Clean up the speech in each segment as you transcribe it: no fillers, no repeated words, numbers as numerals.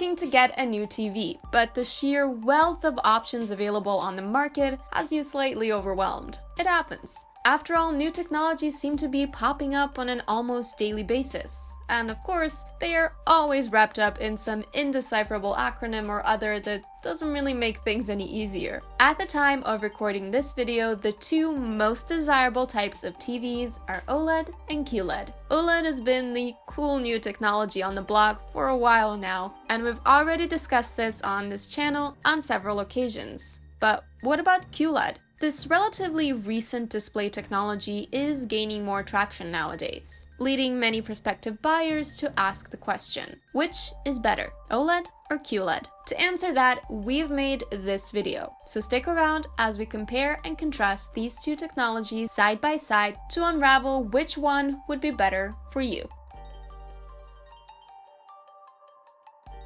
looking to get a new TV, but the sheer wealth of options available on the market has you slightly overwhelmed. It happens. After all, new technologies seem to be popping up on an almost daily basis. And of course, they are always wrapped up in some indecipherable acronym or other that doesn't really make things any easier. At the time of recording this video, the two most desirable types of TVs are OLED and QLED. OLED has been the cool new technology on the block for a while now, and we've already discussed this on this channel on several occasions. But what about QLED? This relatively recent display technology is gaining more traction nowadays, leading many prospective buyers to ask the question, which is better, OLED or QLED? To answer that, we've made this video, so stick around as we compare and contrast these two technologies side by side to unravel which one would be better for you.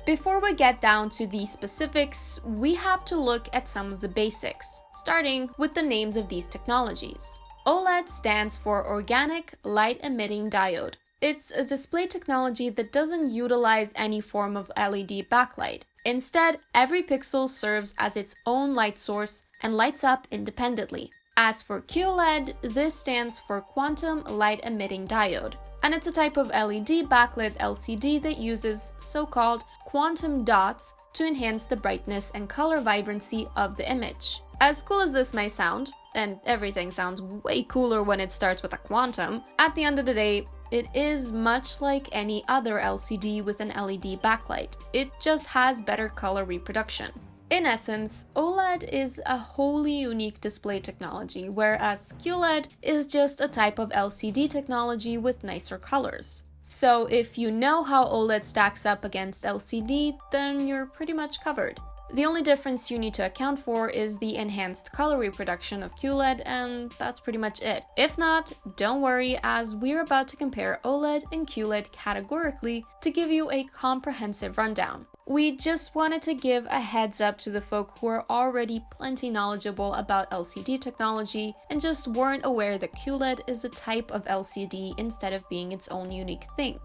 Before we get down to the specifics, we have to look at some of the basics, starting with the names of these technologies. OLED stands for Organic Light Emitting Diode. It's a display technology that doesn't utilize any form of LED backlight. Instead, every pixel serves as its own light source and lights up independently. As for QLED, this stands for Quantum Light Emitting Diode, and it's a type of LED backlit LCD that uses so-called quantum dots to enhance the brightness and color vibrancy of the image. As cool as this may sound, and everything sounds way cooler when it starts with a quantum, at the end of the day, it is much like any other LCD with an LED backlight. It just has better color reproduction. In essence, OLED is a wholly unique display technology, whereas QLED is just a type of LCD technology with nicer colors. So if you know how OLED stacks up against LCD, then you're pretty much covered. The only difference you need to account for is the enhanced color reproduction of QLED, and that's pretty much it. If not, don't worry, as we're about to compare OLED and QLED categorically to give you a comprehensive rundown. We just wanted to give a heads up to the folk who are already plenty knowledgeable about LCD technology and just weren't aware that QLED is a type of LCD instead of being its own unique thing.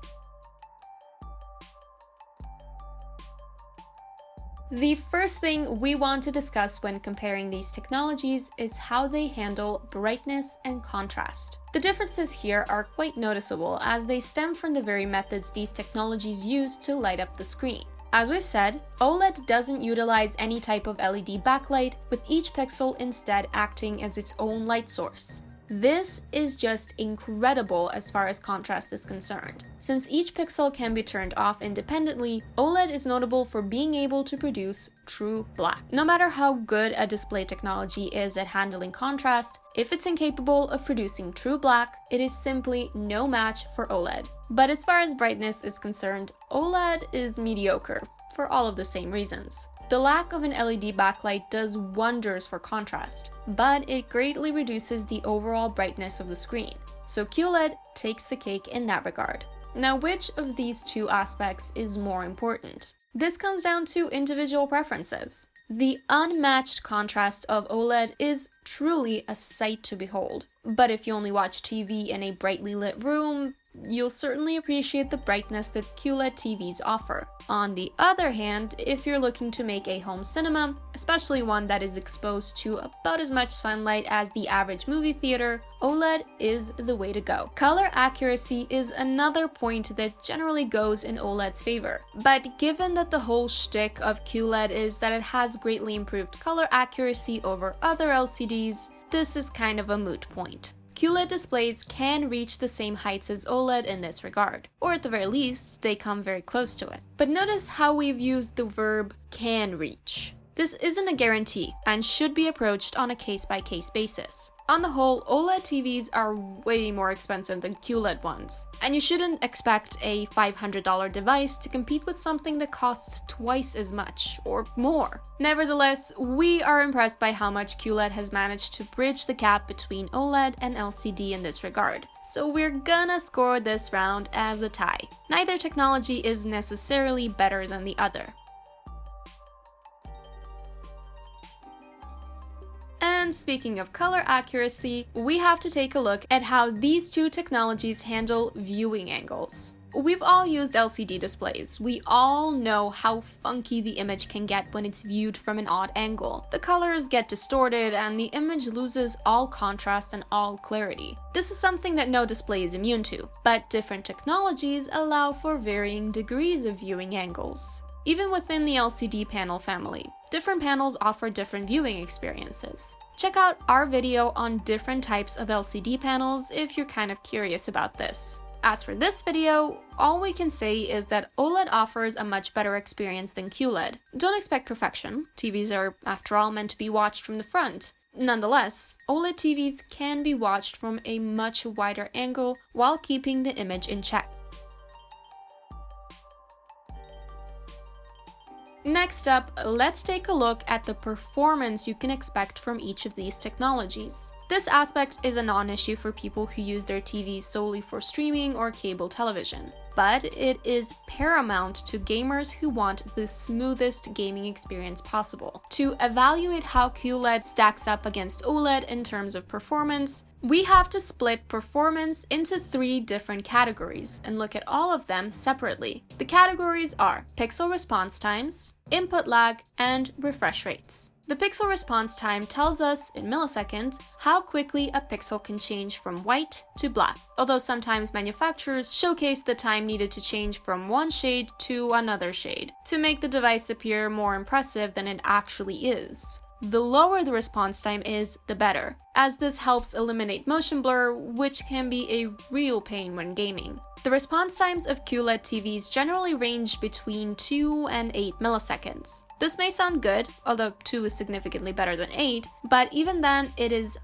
The first thing we want to discuss when comparing these technologies is how they handle brightness and contrast. The differences here are quite noticeable as they stem from the very methods these technologies use to light up the screen. As we've said, OLED doesn't utilize any type of LED backlight, with each pixel instead acting as its own light source. This is just incredible as far as contrast is concerned. Since each pixel can be turned off independently, OLED is notable for being able to produce true black. No matter how good a display technology is at handling contrast, if it's incapable of producing true black, it is simply no match for OLED. But as far as brightness is concerned, OLED is mediocre, for all of the same reasons. The lack of an LED backlight does wonders for contrast, but it greatly reduces the overall brightness of the screen, so QLED takes the cake in that regard. Now, which of these two aspects is more important? This comes down to individual preferences. The unmatched contrast of OLED is truly a sight to behold, but if you only watch TV in a brightly lit room, you'll certainly appreciate the brightness that QLED TVs offer. On the other hand, if you're looking to make a home cinema, especially one that is exposed to about as much sunlight as the average movie theater, OLED is the way to go. Color accuracy is another point that generally goes in OLED's favor, but given that the whole shtick of QLED is that it has greatly improved color accuracy over other LCDs, this is kind of a moot point. QLED displays can reach the same heights as OLED in this regard, or at the very least, they come very close to it. But notice how we've used the verb can reach. This isn't a guarantee and should be approached on a case-by-case basis. On the whole, OLED TVs are way more expensive than QLED ones, and you shouldn't expect a $500 device to compete with something that costs twice as much, or more. Nevertheless, we are impressed by how much QLED has managed to bridge the gap between OLED and LCD in this regard, so we're gonna score this round as a tie. Neither technology is necessarily better than the other. And And speaking of color accuracy, we have to take a look at how these two technologies handle viewing angles. We've all used LCD displays. We all know how funky the image can get when it's viewed from an odd angle. The colors get distorted and the image loses all contrast and all clarity. This is something that no display is immune to, but different technologies allow for varying degrees of viewing angles. Even within the LCD panel family, different panels offer different viewing experiences. Check out our video on different types of LCD panels if you're kind of curious about this. As for this video, all we can say is that OLED offers a much better experience than QLED. Don't expect perfection. TVs are, after all, meant to be watched from the front. Nonetheless, OLED TVs can be watched from a much wider angle while keeping the image in check. Next up, let's take a look at the performance you can expect from each of these technologies. This aspect is a non-issue for people who use their TVs solely for streaming or cable television, but it is paramount to gamers who want the smoothest gaming experience possible. To evaluate how QLED stacks up against OLED in terms of performance, we have to split performance into 3 different categories and look at all of them separately. The categories are pixel response times, input lag, and refresh rates. The pixel response time tells us, in milliseconds, how quickly a pixel can change from white to black, although sometimes manufacturers showcase the time needed to change from one shade to another shade, to make the device appear more impressive than it actually is. The lower the response time is, the better, as this helps eliminate motion blur, which can be a real pain when gaming. The response times of QLED TVs generally range between 2 and 8 milliseconds. This may sound good, although 2 is significantly better than 8, but even then, it is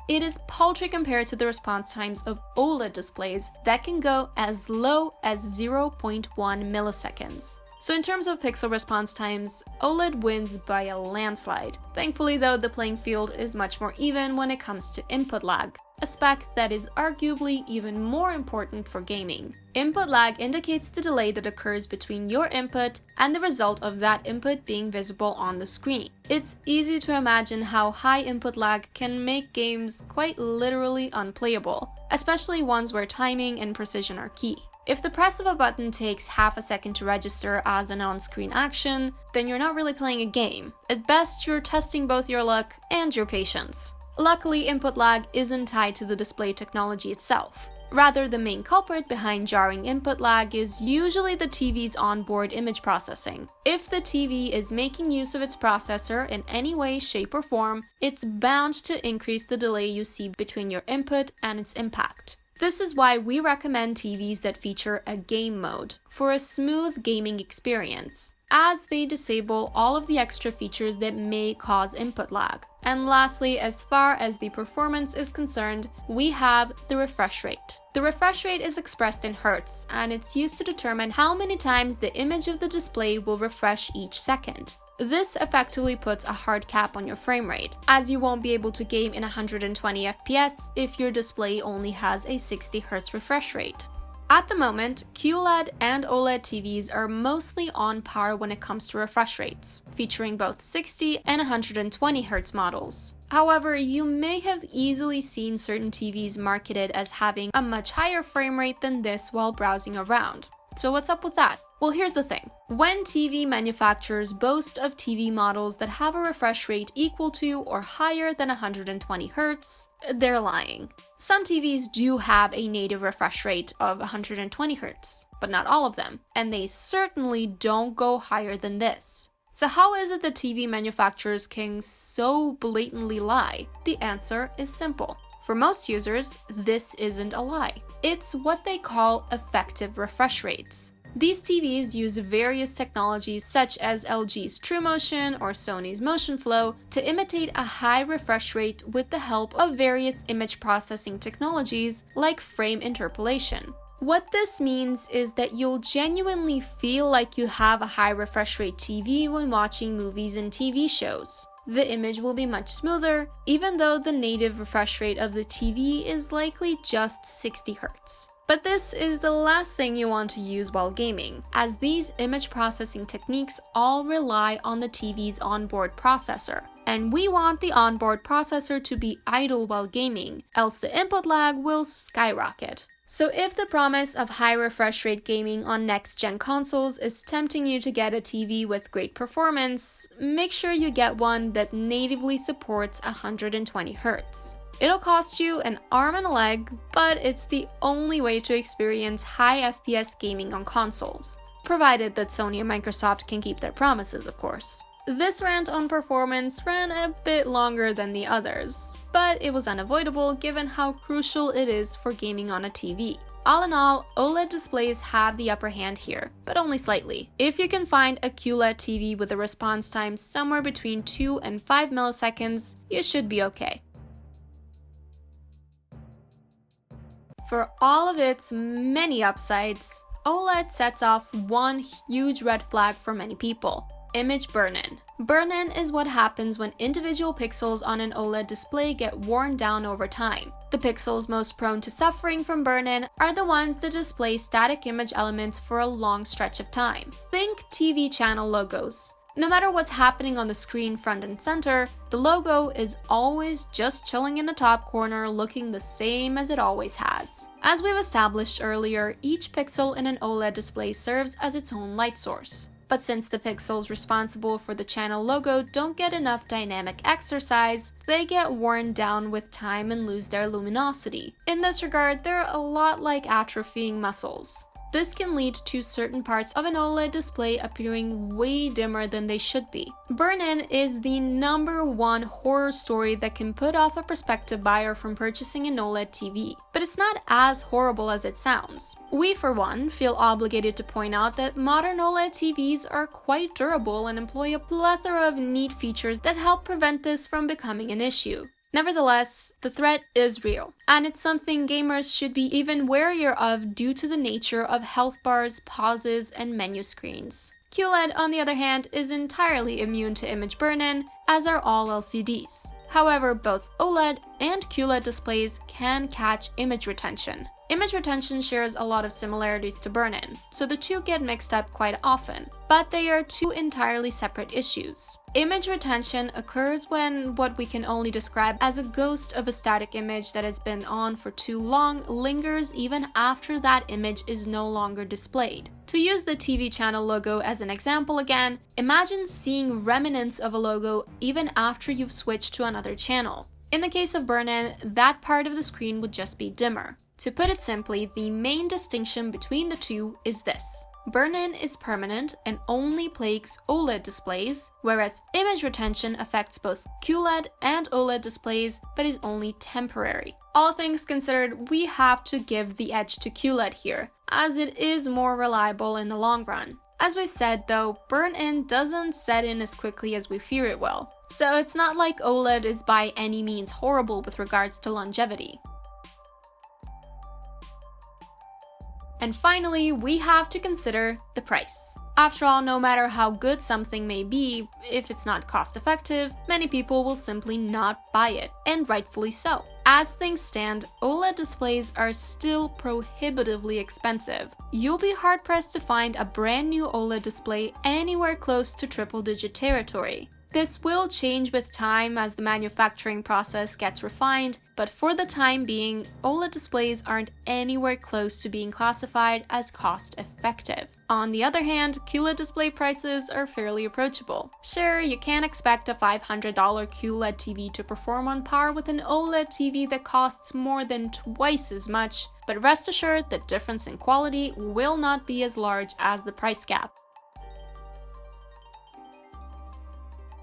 paltry compared to the response times of OLED displays that can go as low as 0.1 milliseconds. So in terms of pixel response times, OLED wins by a landslide. Thankfully though, the playing field is much more even when it comes to input lag, a spec that is arguably even more important for gaming. Input lag indicates the delay that occurs between your input and the result of that input being visible on the screen. It's easy to imagine how high input lag can make games quite literally unplayable, especially ones where timing and precision are key. If the press of a button takes half a second to register as an on-screen action, then you're not really playing a game. At best, you're testing both your luck and your patience. Luckily, input lag isn't tied to the display technology itself. Rather, the main culprit behind jarring input lag is usually the TV's onboard image processing. If the TV is making use of its processor in any way, shape, or form, it's bound to increase the delay you see between your input and its impact. This is why we recommend TVs that feature a game mode for a smooth gaming experience, as they disable all of the extra features that may cause input lag. And lastly, as far as the performance is concerned, we have the refresh rate. The refresh rate is expressed in hertz, and it's used to determine how many times the image of the display will refresh each second. This effectively puts a hard cap on your frame rate, as you won't be able to game in 120 FPS if your display only has a 60 Hz refresh rate. At the moment, QLED and OLED TVs are mostly on par when it comes to refresh rates, featuring both 60 and 120 Hz models. However, you may have easily seen certain TVs marketed as having a much higher frame rate than this while browsing around. So what's up with that? Well, here's the thing. When TV manufacturers boast of TV models that have a refresh rate equal to or higher than 120 Hz, they're lying. Some TVs do have a native refresh rate of 120 Hz, but not all of them, and they certainly don't go higher than this. So how is it that TV manufacturers can so blatantly lie? The answer is simple. For most users, this isn't a lie. It's what they call effective refresh rates. These TVs use various technologies such as LG's TrueMotion or Sony's Motion Flow to imitate a high refresh rate with the help of various image processing technologies like frame interpolation. What this means is that you'll genuinely feel like you have a high refresh rate TV when watching movies and TV shows. The image will be much smoother, even though the native refresh rate of the TV is likely just 60 Hz. But this is the last thing you want to use while gaming, as these image processing techniques all rely on the TV's onboard processor. and we want the onboard processor to be idle while gaming, else the input lag will skyrocket. So if the promise of high refresh rate gaming on next-gen consoles is tempting you to get a TV with great performance, make sure you get one that natively supports 120 Hz. It'll cost you an arm and a leg, but it's the only way to experience high FPS gaming on consoles. Provided that Sony and Microsoft can keep their promises, of course. This rant on performance ran a bit longer than the others, but it was unavoidable given how crucial it is for gaming on a TV. All in all, OLED displays have the upper hand here, but only slightly. If you can find a QLED TV with a response time somewhere between 2 and 5 milliseconds, you should be okay. For all of its many upsides, OLED sets off one huge red flag for many people: image burn-in. Burn-in is what happens when individual pixels on an OLED display get worn down over time. The pixels most prone to suffering from burn-in are the ones that display static image elements for a long stretch of time. Think TV channel logos. No matter what's happening on the screen front and center, the logo is always just chilling in the top corner looking the same as it always has. As we've established earlier, each pixel in an OLED display serves as its own light source. But since the pixels responsible for the channel logo don't get enough dynamic exercise, they get worn down with time and lose their luminosity. In this regard, they're a lot like atrophying muscles. This can lead to certain parts of an OLED display appearing way dimmer than they should be. Burn-in is the #1 horror story that can put off a prospective buyer from purchasing an OLED TV, but it's not as horrible as it sounds. We, for one, feel obligated to point out that modern OLED TVs are quite durable and employ a plethora of neat features that help prevent this from becoming an issue. Nevertheless, the threat is real, and it's something gamers should be even warier of due to the nature of health bars, pauses, and menu screens. QLED, on the other hand, is entirely immune to image burn-in, as are all LCDs. However, both OLED and QLED displays can catch image retention. Image retention shares a lot of similarities to burn-in, so the two get mixed up quite often, but they are two entirely separate issues. Image retention occurs when what we can only describe as a ghost of a static image that has been on for too long lingers even after that image is no longer displayed. To use the TV channel logo as an example again, imagine seeing remnants of a logo even after you've switched to another channel. In the case of burn-in, that part of the screen would just be dimmer. To put it simply, the main distinction between the two is this. Burn-in is permanent and only plagues OLED displays, whereas image retention affects both QLED and OLED displays but is only temporary. All things considered, we have to give the edge to QLED here, as it is more reliable in the long run. As we've said though, burn-in doesn't set in as quickly as we fear it will, so it's not like OLED is by any means horrible with regards to longevity. And finally, we have to consider the price. After all, no matter how good something may be, if it's not cost-effective, many people will simply not buy it, and rightfully so. As things stand, OLED displays are still prohibitively expensive. You'll be hard-pressed to find a brand new OLED display anywhere close to triple-digit territory. This will change with time as the manufacturing process gets refined, but for the time being, OLED displays aren't anywhere close to being classified as cost-effective. On the other hand, QLED display prices are fairly approachable. Sure, you can't expect a $500 QLED TV to perform on par with an OLED TV that costs more than twice as much, but rest assured the difference in quality will not be as large as the price gap.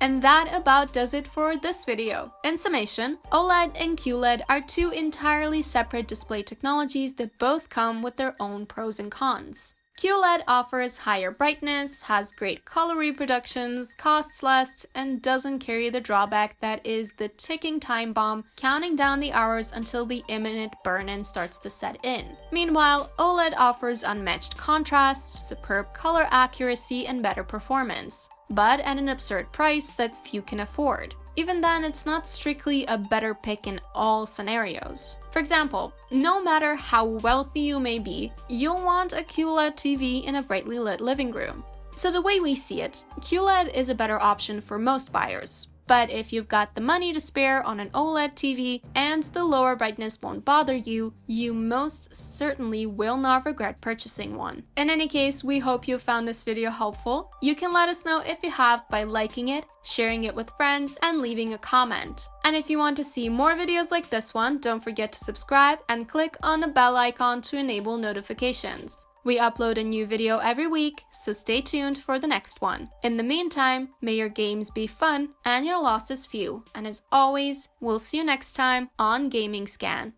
And that about does it for this video. In summation, OLED and QLED are two entirely separate display technologies that both come with their own pros and cons. QLED offers higher brightness, has great color reproductions, costs less, and doesn't carry the drawback that is the ticking time bomb, counting down the hours until the imminent burn-in starts to set in. Meanwhile, OLED offers unmatched contrast, superb color accuracy, and better performance, but at an absurd price that few can afford. Even then, it's not strictly a better pick in all scenarios. For example, no matter how wealthy you may be, you'll want a QLED TV in a brightly lit living room. So the way we see it, QLED is a better option for most buyers. But if you've got the money to spare on an OLED TV and the lower brightness won't bother you, you most certainly will not regret purchasing one. In any case, we hope you found this video helpful. You can let us know if you have by liking it, sharing it with friends, and leaving a comment. And if you want to see more videos like this one, don't forget to subscribe and click on the bell icon to enable notifications. We upload a new video every week, so stay tuned for the next one. In the meantime, may your games be fun and your losses few. And as always, we'll see you next time on Gaming Scan.